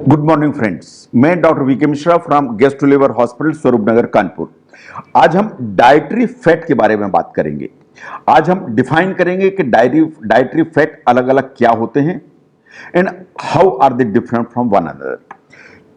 Good morning friends, मैं doctor V K Mishra from gastro liver hospital Swaroop Nagar Kanpur. आज हम dietary fat के बारे में बात करेंगे। आज हम डिफाइन करेंगे कि डाइटरी फैट अलग अलग क्या होते हैं and how are they different from one another.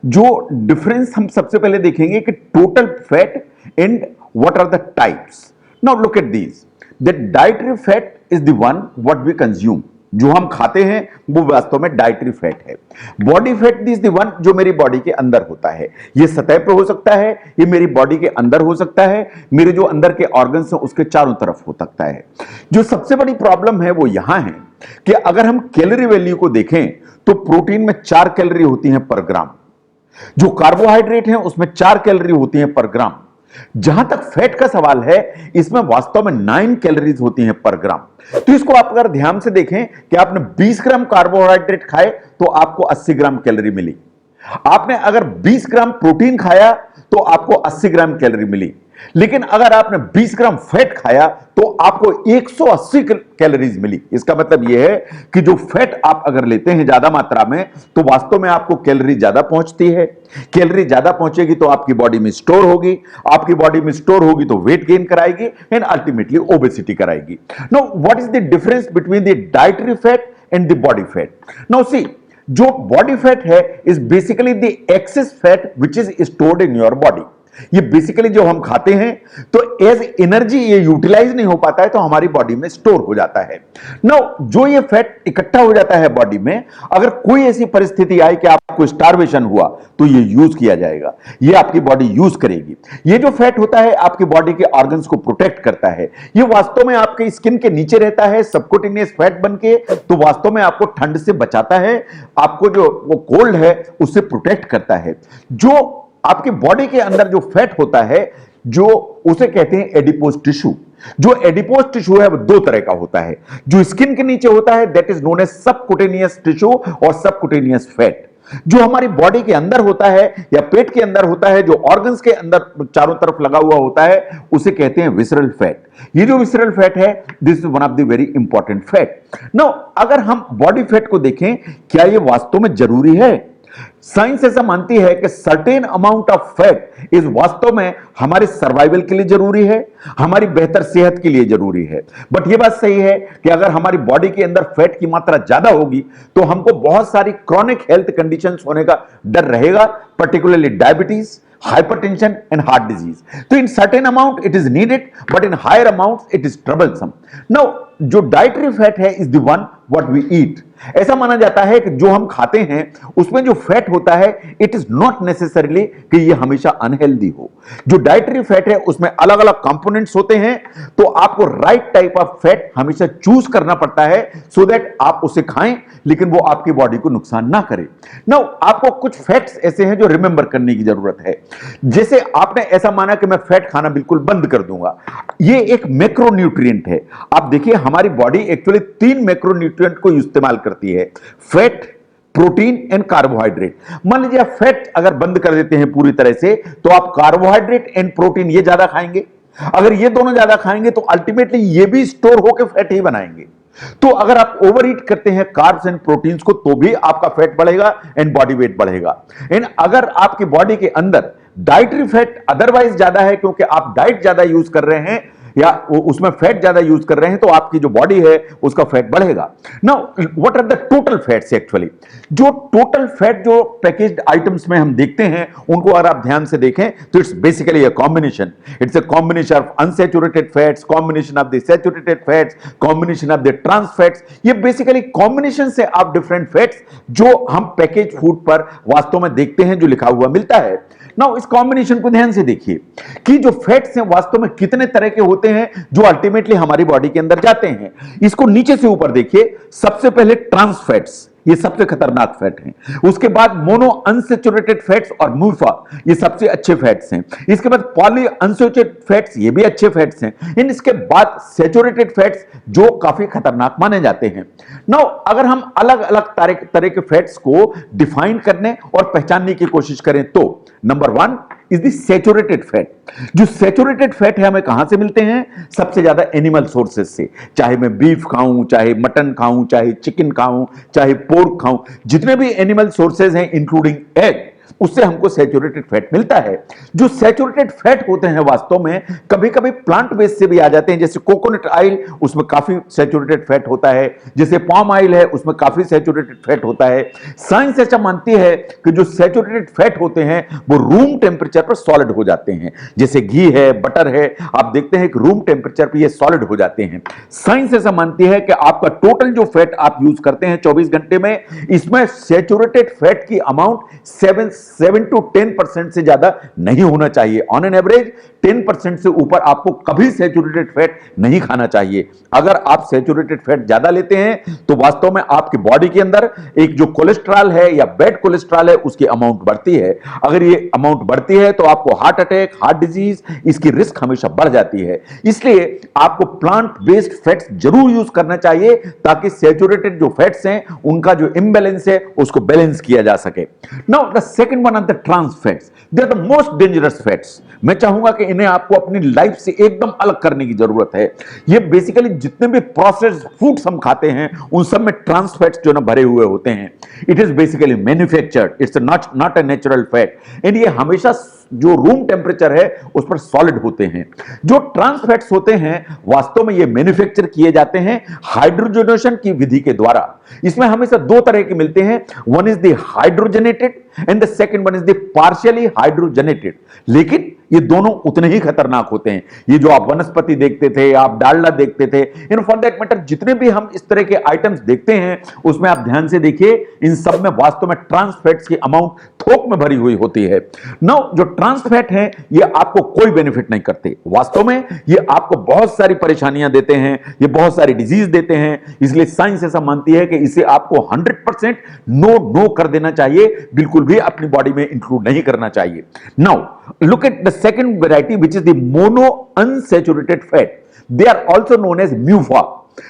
जो डिफरेंस हम सबसे पहले देखेंगे कि total fat and what are the types. Now look at this, the dietary fat is the one what we consume, जो हम खाते हैं वो वास्तव में डाइटरी फैट है। Body fat is the one जो मेरी बॉडी के अंदर होता है। ये सतह पे हो सकता है, ये मेरी बॉडी के अंदर हो सकता है, मेरे जो अंदर के ऑर्गन्स हैं उसके चारों तरफ हो सकता है। जो सबसे बड़ी प्रॉब्लम है वो यहां है कि अगर हम कैलोरी वैल्यू को देखें तो प्रोटीन में 4 कैलोरी होती हैं पर ग्राम, जो कार्बोहाइड्रेट है उसमें 4 कैलोरी होती हैं पर ग्राम। जहां तक फैट का सवाल है, इसमें वास्तव में 9 कैलोरीज होती हैं पर ग्राम। तो इसको आप अगर ध्यान से देखें कि आपने 20 ग्राम कार्बोहाइड्रेट खाए तो आपको 80 ग्राम कैलोरी मिली। आपने अगर 20 ग्राम प्रोटीन खाया तो आपको 80 ग्राम कैलोरी मिली। लेकिन अगर आपने 20 ग्राम फैट खाया तो आपको 180 कैलोरीज मिली। इसका मतलब यह है कि जो फैट आप अगर लेते हैं ज्यादा मात्रा में तो वास्तव में आपको कैलोरी ज्यादा पहुंचती है। कैलोरी ज्यादा पहुंचेगी तो आपकी बॉडी में स्टोर होगी, आपकी बॉडी में स्टोर होगी तो वेट गेन कराएगी एंड अल्टीमेटली ओबेसिटी कराएगी। Now what is the difference between the dietary fat and the body fat? Now see, जो बॉडी फैट है is basically the access fat which is stored in your body. ये basically जो हम खाते हैं तो as energy ये utilise नहीं हो पाता है तो हमारी बॉडी में स्टोर हो जाता है। नाउ जो ये फैट इकट्ठा हो जाता है बॉडी में, अगर कोई ऐसी परिस्थिति आई कि आपको स्टारवेशन हुआ तो ये यूज किया जाएगा, ये आपकी बॉडी यूज करेगी। ये जो फैट होता है आपकी बॉडी के ऑर्गन्स को प्रोटेक्ट करता है। ये वास्तव में आपके स्किन के नीचे रहता है सबक्यूटेनियस फैट बनके, तो वास्तव में आपको ठंड से बचाता है, आपको जो वो कोल्ड है उससे प्रोटेक्ट करता है। जो आपकी बॉडी के अंदर जो फैट होता है, जो उसे कहते हैं एडिपोज टिश्यू। जो एडिपोज टिश्यू है वो 2 तरह का होता है। जो स्किन के नीचे होता है that is known as subcutaneous tissue और सबक्यूटेनियस फैट। जो हमारी बॉडी के अंदर होता है या पेट के अंदर होता है, जो ऑर्गन्स के अंदर चारों तरफ लगा हुआ होता है, उसे कहते हैं विसरल फैट। ये जो विसरल फैट है this is one of the very important fat. Now अगर हम बॉडी फैट को देखें, क्या ये वास्तव में जरूरी है? साइंस ऐसा मानती है कि certain amount of fat is वास्तव में हमारे सर्वाइवल के लिए जरूरी है, हमारी बेहतर सेहत के लिए जरूरी है। बट यह बात सही है कि अगर हमारी बॉडी के अंदर फैट की मात्रा ज्यादा होगी तो हमको बहुत सारी क्रॉनिक हेल्थ कंडीशंस होने का डर रहेगा, particularly diabetes, hypertension and heart disease. So in certain amount it is needed, but in higher amounts it is troublesome. Now जो डाइटरी फैट है is the one what we eat. ऐसा माना जाता है कि जो हम खाते हैं उसमें जो फैट होता है इट इज नॉट नेसेसरीली कि ये हमेशा अनहेल्दी हो। जो डाइटरी फैट है उसमें अलग अलग कंपोनेंट्स होते हैं, तो आपको राइट टाइप ऑफ फैट हमेशा चूज करना पड़ता है सो दैट आप उसे खाएं लेकिन वो आपकी बॉडी को नुकसान ना करे। नाउ आपको कुछ फैक्ट्स ऐसे हैं जो रिमेंबर करने की जरूरत है। जैसे आपने ऐसा माना कि मैं फैट खाना बिल्कुल बंद कर दूंगा, ये एक मैक्रोन्यूट्रिएंट है। आप देखिए हमारी बॉडी एक्चुअली 3 मैक्रोन्यूट्रिएंट को इस्तेमाल करती है, फैट, प्रोटीन एंड कार्बोहाइड्रेट। मान लीजिए आप फैट अगर बंद कर देते हैं पूरी तरह से तो आप कार्बोहाइड्रेट एंड प्रोटीन ये ज्यादा खाएंगे। अगर ये दोनों ज्यादा खाएंगे तो अल्टीमेटली ये भी स्टोर होकर फैट ही बनाएंगे। तो अगर आप ओवर ईट करते हैं कार्ब्स एंड प्रोटीन्स को तो भी आपका फैट बढ़ेगा एंड बॉडी वेट बढ़ेगा। एंड अगर आपकी बॉडी के अंदर डाइटरी फैट अदरवाइज ज्यादा है क्योंकि आप डाइट ज्यादा यूज कर रहे हैं या उसमें फैट ज्यादा यूज कर रहे हैं तो आपकी जो बॉडी है उसका फैट बढ़ेगा। Now what are the total fats? Actually जो टोटल फैट जो पैकेज्ड आइटम्स में हम देखते हैं उनको अगर आप ध्यान से देखें तो it's basically a combination. It's a combination of unsaturated fats, combination of the saturated fats, combination of the trans fats. ये बेसिकली कॉम्बिनेशन से आप डिफरेंट फैट्स जो हम पैकेज फूड पर वास्तव में देखते हैं जो लिखा हुआ मिलता है। नाउ इस कॉम्बिनेशन को ध्यान से देखिए कि जो फैट्स हैं वास्तव में कितने तरह के होते हैं जो अल्टीमेटली हमारी बॉडी के अंदर जाते हैं। इसको नीचे से ऊपर देखिए। सबसे पहले ट्रांस फैट्स, ये सबसे खतरनाक फैट हैं। उसके बाद मोनो अनसैचुरेटेड फैट्स और मूफा, ये सबसे अच्छे फैट्स हैं। इसके बाद पॉली अनसैचुरेटेड फैट्स, ये भी अच्छे फैट्स हैं। इसके बाद सैचुरेटेड फैट्स जो काफी खतरनाक माने जाते हैं। नाउ अगर हम अलग अलग तरह के फैट्स को डिफाइन करने और पहचानने की कोशिश करें तो number 1 is the saturated fat. जो सैचुरेटेड फैट है हमें कहां से मिलते हैं? सबसे ज्यादा एनिमल सोर्सेज से, चाहे मैं बीफ खाऊं, चाहे मटन खाऊं, चाहे चिकन खाऊं, चाहे पोर्क खाऊं, जितने भी एनिमल सोर्सेज हैं इंक्लूडिंग एग, उससे हमको सैचुरेटेड फैट मिलता है। जो सैचुरेटेड फैट होते हैं वास्तव में कभी कभी प्लांट बेस से भी आ जाते हैं, जैसे कोकोनट ऑयल, उसमें काफी सैचुरेटेड फैट होता है, जैसे पाम ऑयल है उसमें काफी सैचुरेटेड फैट होता है। साइंस ऐसा मानती है कि जो सैचुरेटेड फैट होते हैं वो रूम टेम्परेचर पर सॉलिड हो जाते हैं, जैसे घी है, बटर है, आप देखते हैं कि रूम टेम्परेचर पर ये सॉलिड हो जाते हैं। साइंस ऐसा मानती है कि आपका टोटल जो फैट आप यूज करते हैं 24 घंटे में, इसमें सैचुरेटेड फैट की अमाउंट 7 to 10% से ज्यादा नहीं होना चाहिए। ऑन एन एवरेज 10% से ऊपर आपको कभी सैचुरेटेड फैट नहीं खाना चाहिए। अगर आप सैचुरेटेड फैट ज्यादा लेते हैं तो वास्तव में आपकी बॉडी के अंदर एक जो कोलेस्ट्रॉल है या बैड कोलेस्ट्रॉल है उसकी अमाउंट बढ़ती है। अगर ये अमाउंट बढ़ती है तो आपको हार्ट अटैक, हार्ट डिजीज, इसकी रिस्क हमेशा बढ़ जाती है। इसलिए आपको प्लांट बेस्ड फैट्स जरूर यूज करना चाहिए ताकि सैचुरेटेड जो फैट्स हैं उनका जो इंबैलेंस है उसको बैलेंस किया जा सके। Now the second one are the trans fats, they are the most dangerous fats. मैं चाहूंगा कि इन्हें आपको अपनी लाइफ से एकदम अलग करने की जरूरत है। ये बेसिकली जितने भी प्रोसेस्ड फूड्स हम खाते हैं उन सब में ट्रांस फैट्स जो ना भरे हुए होते हैं। It is basically manufactured, it's not a natural fat, and ये हमेशा जो रूम टेम्परेचर है उस पर सॉलिड होते हैं। जो ट्रांस फैट्स होते हैं वास्तव में ये मैन्युफैक्चर किए जाते हैं हाइड्रोजनेशन की विधि के द्वारा। इसमें हमेशा दो तरह के मिलते हैं, one is the hydrogenated and the second one is the partially hydrogenated. लेकिन ये दोनों उतने ही खतरनाक होते हैं। ये जो आप वनस्पति देखते थे, आप डालडा देखते थे, इन फॉर दैट मैटर जितने भी हम इस तरह के आइटम्स देखते हैं उसमें आप ध्यान से देखिए इन सब में वास्तव में ट्रांस फैट्स की अमाउंट थोक में भरी हुई होती है। नाउ जो ट्रांस फैट है ये आपको कोई बेनिफिट नहीं करते, वास्तव में ये आपको बहुत सारी परेशानियां देते हैं, ये बहुत सारी डिजीज देते हैं। इसलिए साइंस ऐसा मानती है कि इसे आपको 100% नो कर देना चाहिए, बिल्कुल भी अपनी बॉडी में इंक्लूड नहीं करना चाहिए। Now look at the second variety which is the mono unsaturated fat, they are also known as MUFA।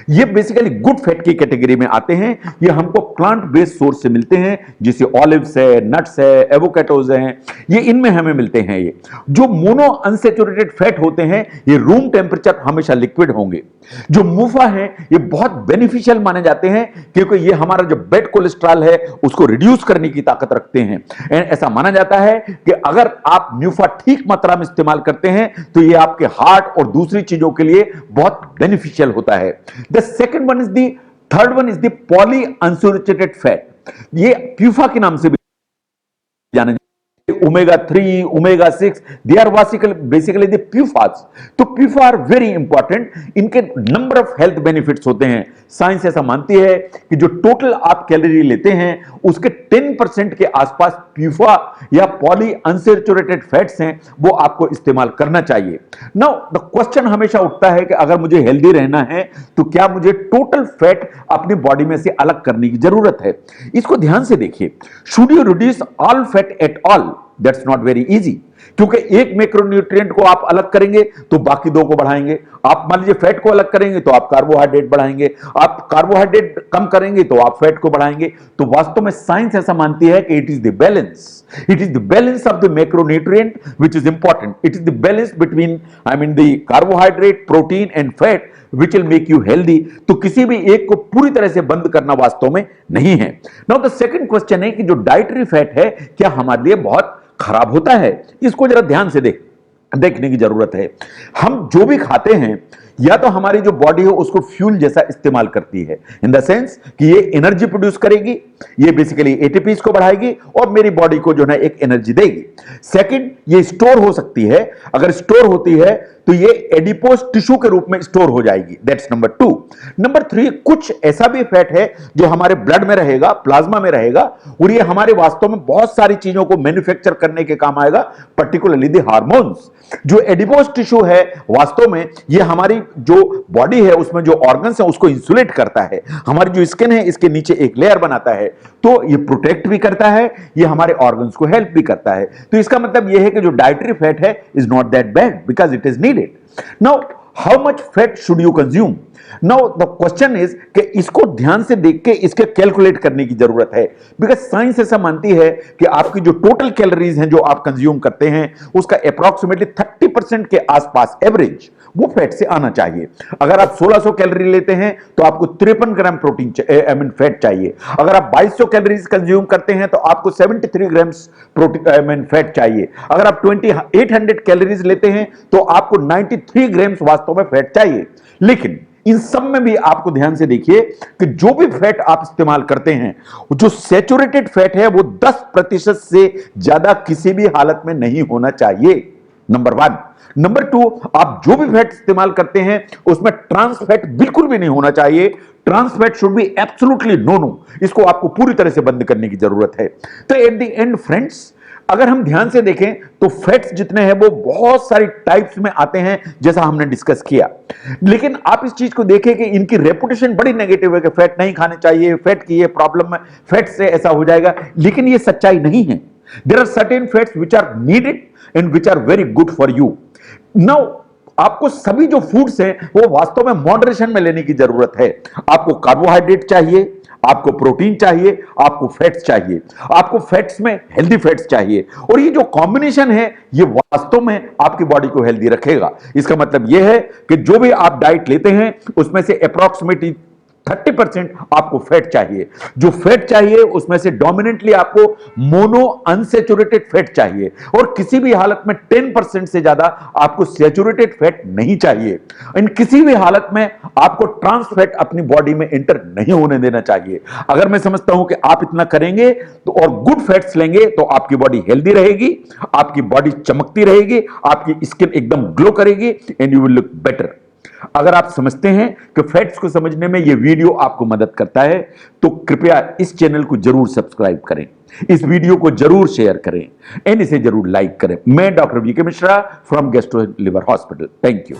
ये बेसिकली गुड फैट की कैटेगरी में आते हैं। ये हमको प्लांट बेस्ड सोर्स से मिलते हैं, जैसे ऑलिव्स है, नट्स है, एवोकाडोज हैं, ये इनमें हमें मिलते हैं। ये जो मोनो अनसैचुरेटेड फैट होते हैं ये रूम टेम्परेचर हमेशा लिक्विड होंगे। जो मुफा है ये बहुत बेनिफिशियल माने जाते हैं क्योंकि ये हमारा जो बैड कोलेस्ट्रॉल है उसको रिड्यूस करने की ताकत रखते हैं। ऐसा माना जाता है कि अगर आप म्यूफा ठीक मात्रा में इस्तेमाल करते हैं तो ये आपके हार्ट और दूसरी चीजों के लिए बहुत बेनिफिशियल होता है। The second one is third one is the polyunsaturated fat। ये प्यूफा के नाम से भी जाना जाता है। Omega 3, omega 6, they are basically the PUFAs. तो प्यूफा आर वेरी इंपॉर्टेंट, इनके नंबर ऑफ हेल्थ बेनिफिट्स होते हैं। साइंस ऐसा मानती है कि जो टोटल आप कैलोरी लेते हैं उसके 10% के आसपास प्यूफा या पॉली अनसैचुरेटेड फैट्स हैं, वो आपको इस्तेमाल करना चाहिए। नाउ द क्वेश्चन हमेशा उठता है कि अगर मुझे हेल्दी रहना है तो क्या मुझे टोटल फैट अपनी बॉडी में से अलग करने की जरूरत है? इसको ध्यान से देखिए। Should you reduce all fat at all? That's not very easy, क्योंकि एक मैक्रोन्यूट्रिएंट को आप अलग करेंगे तो बाकी दो को बढ़ाएंगे। आप मान लीजिए फैट को अलग करेंगे तो आप कार्बोहाइड्रेट बढ़ाएंगे, आप कार्बोहाइड्रेट कम करेंगे तो आप फैट को बढ़ाएंगे। तो वास्तव में साइंस ऐसा मानती है कि it is the balance of the macronutrient which is important. It is the balance between the carbohydrate, protein and fat which will make you healthy। तो किसी भी एक को पूरी तरह से बंद करना वास्तव में नहीं है। नाउ द सेकंड क्वेश्चन है कि जो डाइटरी फैट है क्या हमारे लिए बहुत खराब होता है? इसको जरा ध्यान से देखने की जरूरत है। हम जो भी खाते हैं या तो हमारी जो बॉडी है उसको फ्यूल जैसा इस्तेमाल करती है, इन द सेंस कि ये एनर्जी प्रोड्यूस करेगी, ये बेसिकली एटीपीज को बढ़ाएगी और मेरी बॉडी को जो है एक एनर्जी देगी। सेकंड, ये स्टोर हो सकती है, अगर स्टोर होती है तो ये एडिपोज टिश्यू के रूप में स्टोर हो जाएगी। That's number 2। नंबर 3, कुछ ऐसा भी फैट है जो हमारे ब्लड में रहेगा, प्लाज्मा में रहेगा, और ये हमारे वास्तव में बहुत सारी चीजों को मैन्युफैक्चर करने के काम आएगा, पर्टिकुलरली द हार्मोन्स। जो एडिपोज टिश्यू है वास्तव में ये हमारी जो बॉडी है उसमें जो ऑर्गन्स है उसको इंसुलेट करता है। हमारी जो स्किन है इसके नीचे एक लेयर बनाता है, तो ये प्रोटेक्ट भी करता है, ये हमारे ऑर्गन्स को हेल्प भी करता है। तो इसका मतलब ये है कि जो डाइटरी फैट है is not that bad because it is needed. Now how much fat should you consume. Now the question is कि इसको ध्यान से देख के इसके कैलकुलेट करने की जरूरत है, बिकॉज साइंस ऐसा मानती है कि आपकी जो टोटल कैलोरीज हैं जो आप कंज्यूम करते हैं उसका अप्रॉक्सीमेटली 30% के आसपास एवरेज वो फैट से आना चाहिए। अगर आप 1600 कैलोरी लेते हैं तो आपको 53 ग्राम प्रोटीन फैट चाहिए। अगर आप 2200 कैलोरीज कंज्यूम करते हैं तो आपको 73 ग्राम प्रोटीन फैट चाहिए। अगर आप 2800 कैलोरीज लेते हैं तो आपको 93 ग्राम वास्तव में फैट चाहिए। लेकिन इन सब में भी आपको ध्यान से देखिए कि जो भी फैट आप इस्तेमाल करते हैं, जो सैचुरेटेड फैट है वो 10% से ज्यादा किसी भी हालत में नहीं होना चाहिए, नंबर 1। नंबर 2, आप जो भी फैट इस्तेमाल करते हैं उसमें ट्रांस फैट बिल्कुल भी नहीं होना चाहिए। Trans fat should be absolutely no. इसको आपको पूरी तरह से बंद करने की जरूरत है। तो एट द एंड फ्रेंड्स, अगर हम ध्यान से देखें तो फैट्स जितने हैं वो बहुत सारी टाइप्स में आते हैं जैसा हमने डिस्कस किया। लेकिन आप इस चीज को देखें कि इनकी रेपुटेशन बड़ी नेगेटिव है कि फैट नहीं खाने चाहिए, फैट की ये प्रॉब्लम है, फैट से ऐसा हो जाएगा, लेकिन ये सच्चाई नहीं है। There are certain fats which are needed and which are very good for you. Now आपको सभी जो फूड्स हैं वो वास्तव में मॉडरेशन में लेने की जरूरत है। आपको कार्बोहाइड्रेट चाहिए, आपको प्रोटीन चाहिए, आपको फैट्स चाहिए, आपको फैट्स में हेल्दी फैट्स चाहिए, और ये जो कॉम्बिनेशन है ये वास्तव में आपकी बॉडी को हेल्दी रखेगा। इसका मतलब ये है कि जो भी आप डाइट लेते हैं उसमें से अप्रॉक्सीमेटली 30% आपको फैट चाहिए। जो फैट चाहिए उसमें से डोमिनेंटली आपको मोनो अनसैचुरेटेड फैट चाहिए, और किसी भी हालत में 10% से ज्यादा आपको सैचुरेटेड फैट नहीं चाहिए। इन किसी भी हालत में आपको ट्रांस फैट अपनी बॉडी में एंटर नहीं होने देना चाहिए। अगर मैं समझता हूं कि आप इतना करेंगे तो और गुड फैट्स लेंगे तो आपकी बॉडी हेल्दी रहेगी, आपकी बॉडी चमकती रहेगी, आपकी स्किन एकदम ग्लो करेगी and you will look better. अगर आप समझते हैं कि फैट्स को समझने में यह वीडियो आपको मदद करता है तो कृपया इस चैनल को जरूर सब्सक्राइब करें, इस वीडियो को जरूर शेयर करें एंड इसे जरूर लाइक करें। मैं doctor V K Mishra from gastro liver hospital. Thank you.